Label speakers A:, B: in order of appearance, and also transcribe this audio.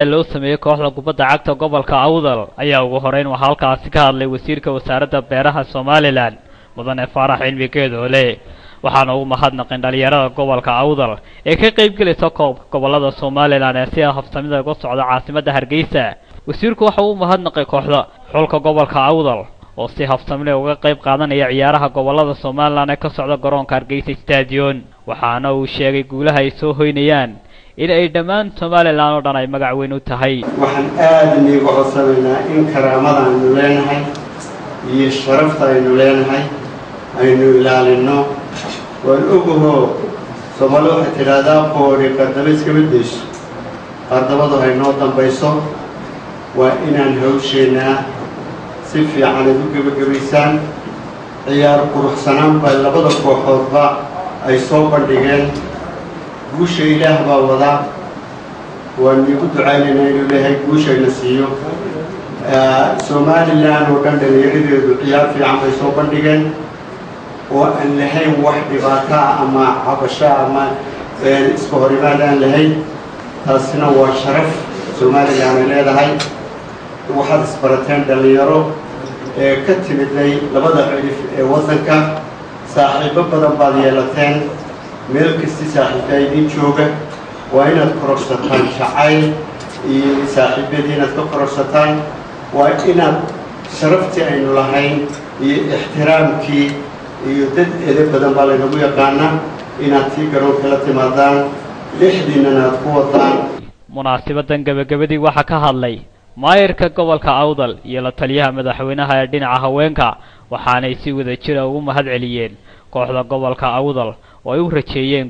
A: loo sameeyay kooxda kubadda cagta gobolka Awdal ayaa ugu horeyn waxa halkaasi ka hadlay wasiirka wasaaradda beeraha Soomaaliland mudane Faarax Cilmi Geedoole waxaana uu mahadnaqay dhalinyarada gobolka Awdal ee ka qayb galaysa gobolada Soomaaliland ee si haftamida uga socda caasimadda Hargeysa wasiirku waxa uu mahadnaqay kooxda xulka gobolka Awdal oo si haftamida uga qayb qaadanaya ciyaaraha gobolada Soomaaliland ee ka socda garoonka Hargeysa Stadium waxaana uu sheegay guulaha ay soo hoynayaan إن أي دمان Somaliland oo dhan ay magac weyn u tahay
B: waxaan aad ugu codsanaynaa in karaamada aynu leenahay iyo sharafta aynu leenahay aynu ilaalino waan ogahay Soomaalidu waxay tiraahdaa qoori qadaba iska midayso qadabadu ay noo dambayso waa inaan hawsheena si fiican ugu gabagabaysaan ciyaar quruxsanaan baa labada kooxoodba ay soo bandhigeen guusha ilaah baa wada waan ugu ducaynayna inuu leeyahay guusha ina siiyo Somaliland oo dhan dhalinyaradeedu ciyaar fiican bay soo bandhigeen oo aan lahayn wax dhibaato ama cabasho ama isku horimaad aan lahayn taasina waa sharaf Somaliland leedahay waxaad isbarateen dhalinyaro ka timiday labada cirif ee wadanka saaxiibo badan baad yeelateen meel kasta saaxiibay in jooga waa inaad kororsataan jacayl iyo saaxiibadii inaad ka kororsataan waa inaad sharaftii aynu lahayn iyo ixtiraamkii iyo dad edeb badan baa laynagu yaqaanaa inaad tii garoonka la timaadaan lixdiinana aad ku wadaan
A: munaasabadan gabagabadii waxaa ka hadlay maayirka gobolka Awdal iyo la taliyaha madaxweynaha ee dhinaca haweenka waxaanay si wada jir ugu mahad celiyeen kooxda gobolka Awdal oo ay u rajeeyeen